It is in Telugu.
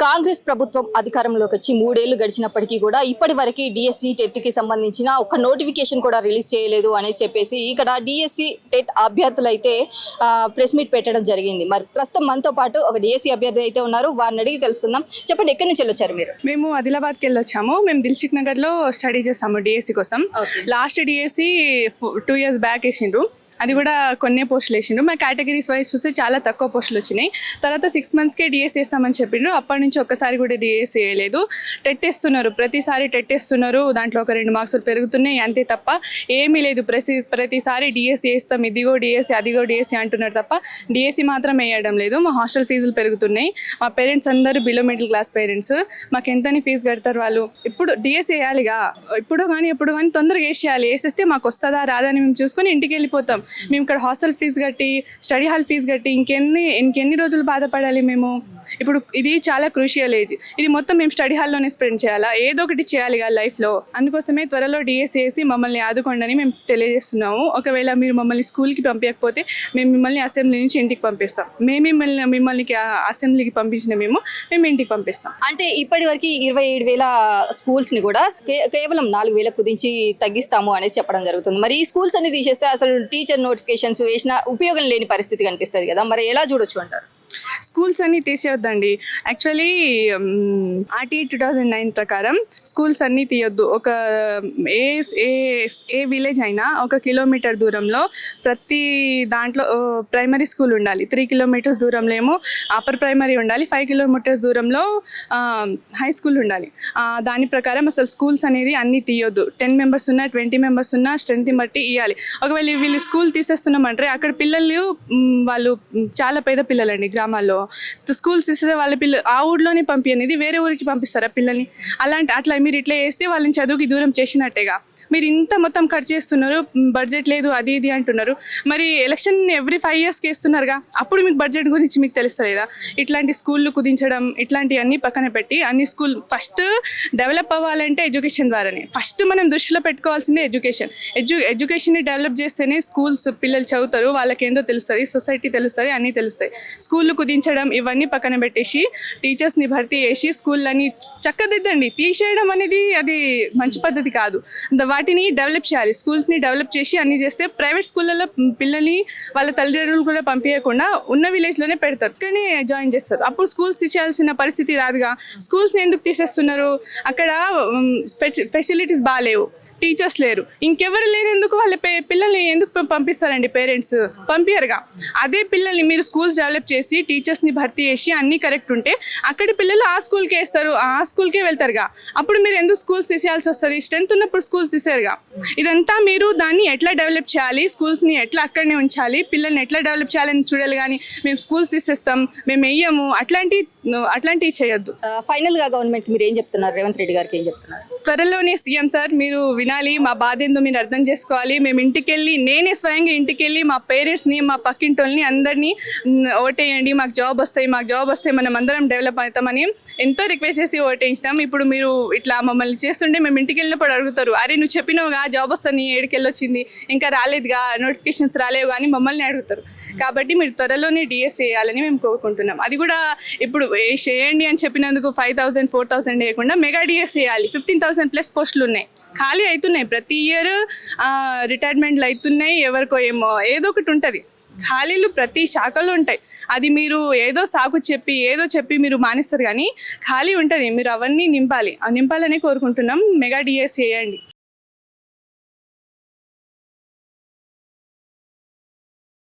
కాంగ్రెస్ ప్రభుత్వం అధికారంలోకి వచ్చి 3 ఏళ్లు గడిచినప్పటికీ కూడా ఇప్పటివరకు డిఎస్సి టెట్కి సంబంధించిన ఒక నోటిఫికేషన్ కూడా రిలీజ్ చేయలేదు అనేసి చెప్పేసి ఇక్కడ డిఎస్సి టెట్ అభ్యర్థులు అయితే ప్రెస్ మీట్ పెట్టడం జరిగింది. మరి ప్రస్తుతం మనతో పాటు ఒక డిఎస్సి అభ్యర్థి అయితే ఉన్నారు, వారిని అడిగి తెలుసుకుందాం. చెప్పండి, ఎక్కడి నుంచి వెళ్ళొచ్చారు మీరు? మేము ఆదిలాబాద్కి వెళ్ళొచ్చాము. మేము దిల్సుఖ్ నగర్లో స్టడీ చేస్తాము డిఎస్సి కోసం. లాస్ట్ డిఎస్సి 2 years బ్యాక్ వేసిండ్రు, అది కూడా కొన్ని పోస్టులు వేసిండ్రు. మా కేటగిరీస్ వైజ్ చూస్తే చాలా తక్కువ పోస్టులు వచ్చినాయి. తర్వాత 6 monthsకే డిఎస్సి వేస్తామని చెప్పిండ్రు. అప్పటి నుంచి ఒక్కసారి కూడా డిఎస్సి వేయలేదు. టెట్ వేస్తున్నారు, ప్రతిసారి టెట్ వేస్తున్నారు. దాంట్లో ఒక 2 మార్క్సులు పెరుగుతున్నాయి, అంతే తప్ప ఏమీ లేదు. ప్రతిసారి డిఎస్సి వేస్తాం, ఇదిగో డిఎస్సి అదిగో డిఎస్సి అంటున్నారు తప్ప డిఎస్సి మాత్రం వేయడం లేదు. మా హాస్టల్ ఫీజులు పెరుగుతున్నాయి. మా పేరెంట్స్ అందరూ బిలో మిడిల్ క్లాస్ పేరెంట్స్. మాకు ఎంతని ఫీజు కడతారు వాళ్ళు? ఇప్పుడు డిఎస్సి వేయాలిగా, ఎప్పుడు కానీ తొందరగా వేసేయాలి. వేసేస్తే మాకు వస్తుందా రాదా అని మేము చూసుకొని ఇంటికి వెళ్ళిపోతాం. మేము ఇక్కడ హాస్టల్ ఫీజు కట్టి, స్టడీ హాల్ ఫీజు కట్టి ఇంకెన్ని రోజులు బాధపడాలి మేము? ఇప్పుడు ఇది చాలా క్రూషియల్ ఏజ్. ఇది మొత్తం మేము స్టడీ హాల్లోనే స్పెండ్ చేయాలా? ఏదో ఒకటి చేయాలి కదా లైఫ్లో. అందుకోసమే త్వరలో డిఎస్సి వేసి మమ్మల్ని ఆదుకోండి మేము తెలియజేస్తున్నాము. ఒకవేళ మీరు మమ్మల్ని స్కూల్కి పంపించకపోతే మేము మిమ్మల్ని అసెంబ్లీ నుంచి ఇంటికి పంపిస్తాం. మిమ్మల్ని అసెంబ్లీకి పంపించిన మేము ఇంటికి పంపిస్తాం. అంటే ఇప్పటివరకు 27,000 స్కూల్స్ని కూడా కేవలం 4,000 కుదించి తగ్గిస్తాము అనేసి చెప్పడం జరుగుతుంది. మరి ఈ స్కూల్స్ అన్ని తీసేస్తే అసలు టీచర్ నోటిఫికేషన్స్ వేసిన ఉపయోగం లేని పరిస్థితి కనిపిస్తుంది కదా, మరి ఎలా చూడొచ్చు అంటారు? స్కూల్స్ అన్నీ తీసేయొద్దండి. యాక్చువల్లీ ఆర్టీ 2009 ప్రకారం స్కూల్స్ అన్నీ తీయొద్దు. ఒక ఏ విలేజ్ అయినా 1 kilometer దూరంలో ప్రతి దాంట్లో ప్రైమరీ స్కూల్ ఉండాలి. 3 kilometers దూరంలో ఏమో అప్పర్ ప్రైమరీ ఉండాలి. 5 kilometers దూరంలో హై స్కూల్ ఉండాలి. దాని ప్రకారం అసలు స్కూల్స్ అనేది అన్నీ తీయొద్దు. 10 members ఉన్నా 20 members ఉన్నా స్ట్రెంత్ బట్టి ఇవ్వాలి. ఒకవేళ వీళ్ళు స్కూల్ తీసేస్తున్నామంటే అక్కడ పిల్లలు వాళ్ళు చాలా పేద పిల్లలండి. గ్రామాల్లో స్కూల్స్ ఇస్తే వాళ్ళ పిల్లలు ఆ ఊర్లోనే పంపించనేది వేరే ఊరికి పంపిస్తారా పిల్లల్ని? అట్లా మీరు ఇట్లా వేస్తే వాళ్ళని చదువుకి దూరం చేసినట్టేగా. మీరు ఇంత మొత్తం ఖర్చు చేస్తున్నారు, బడ్జెట్ లేదు అది ఇది అంటున్నారు. మరి ఎలక్షన్ ఎవ్రీ 5 yearsకి వేస్తున్నారుగా, అప్పుడు మీకు బడ్జెట్ గురించి మీకు తెలుస్తలేదా? ఇట్లాంటి స్కూళ్ళు కుదించడం ఇట్లాంటివన్నీ పక్కన పెట్టి అన్ని స్కూల్ ఫస్ట్ డెవలప్ అవ్వాలంటే ఎడ్యుకేషన్ ద్వారానే. ఫస్ట్ మనం దృష్టిలో పెట్టుకోవాల్సిందే ఎడ్యుకేషన్. ఎడ్యుకేషన్ని డెవలప్ చేస్తేనే స్కూల్స్ పిల్లలు చదువుతారు, వాళ్ళకి ఏందో తెలుస్తుంది, సొసైటీ తెలుస్తుంది, అన్నీ తెలుస్తాయి. స్కూళ్ళు కుదించడం ఇవన్నీ పక్కన పెట్టేసి టీచర్స్ని భర్తీ చేసి స్కూళ్ళని చక్కదిద్దండి. తీసేయడం అనేది అది మంచి పద్ధతి కాదు. వాటిని డెవలప్ చేయాలి. స్కూల్స్ని డెవలప్ చేసి అన్నీ చేస్తే ప్రైవేట్ స్కూళ్ళల్లో పిల్లల్ని వాళ్ళ తల్లిదండ్రులు కూడా పంపించకుండా ఉన్న విలేజ్లోనే పెడతారు, కానీ జాయిన్ చేస్తారు. అప్పుడు స్కూల్స్ తీసేయాల్సిన పరిస్థితి రాదుగా. స్కూల్స్ని ఎందుకు తీసేస్తున్నారు? అక్కడ ఫెసిలిటీస్ బాగాలేవు, టీచర్స్ లేరు, ఇంకెవరు లేరు. ఎందుకు వాళ్ళ పిల్లల్ని ఎందుకు పంపిస్తారండి? పేరెంట్స్ పంపించరుగా. అదే పిల్లల్ని మీరు స్కూల్స్ డెవలప్ చేసి టీచర్స్ని భర్తీ చేసి అన్నీ కరెక్ట్ ఉంటే అక్కడి పిల్లలు ఆ స్కూల్కే వేస్తారు, ఆ స్కూల్కే వెళ్తారుగా. అప్పుడు మీరు ఎందుకు స్కూల్స్ తీసేయాల్సి వస్తుంది? స్ట్రెంత్ ఉన్నప్పుడు స్కూల్స్ తీసేరుగా. ఇదంతా మీరు దాన్ని ఎట్లా డెవలప్ చేయాలి, స్కూల్స్ని ఎట్లా అక్కడనే ఉంచాలి, పిల్లల్ని ఎట్లా డెవలప్ చేయాలని చూడాలి. కానీ మేము స్కూల్స్ తీసేస్తాం, మేము వెయ్యము, అట్లాంటివి చేయొద్దు. ఫైనల్గా గవర్నమెంట్ మీరు ఏం చెప్తున్నారు? రేవంత్ రెడ్డి గారికి ఏం చెప్తున్నారు? త్వరలోనే సీఎం సార్ మీరు వినాలి, మా బాధ ఏందో మీరు అర్థం చేసుకోవాలి. మేము నేనే స్వయంగా ఇంటికెళ్ళి మా పేరెంట్స్ని, మా పక్కింటోళ్ళని అందరినీ ఓటేయండి, మాకు జాబ్ వస్తాయి మనం అందరం డెవలప్ అవుతామని ఎంతో రిక్వెస్ట్ చేసి ఓటేయించినాం. ఇప్పుడు మీరు ఇట్లా మమ్మల్ని చేస్తుంటే మేము ఇంటికి వెళ్ళినప్పుడు అడుగుతారు, అరే నువ్వు చెప్పినావుగా జాబ్ వస్తాను, 7కి వచ్చింది ఇంకా రాలేదుగా, నోటిఫికేషన్స్ రాలేవు కానీ మమ్మల్ని అడుగుతారు. కాబట్టి మీరు త్వరలోనే డిఎస్సి వేయాలని మేము కోరుకుంటున్నాం. అది కూడా ఇప్పుడు చేయండి అని చెప్పినందుకు 5,000 4,000 వేయకుండా మెగా డిఎస్సి వేయాలి. 15,000+ పోస్టులు ఉన్నాయి, ఖాళీ అవుతున్నాయి. ప్రతి ఇయర్ రిటైర్మెంట్లు అవుతున్నాయి. ఎవరికో ఏమో ఏదో ఒకటి ఉంటుంది, ఖాళీలు ప్రతి శాఖలో ఉంటాయి. అది మీరు ఏదో చెప్పి మీరు మానేస్తారు, కానీ ఖాళీ ఉంటుంది. మీరు అవన్నీ నింపాలని కోరుకుంటున్నాం. మెగా డిఎస్సి వేయండి.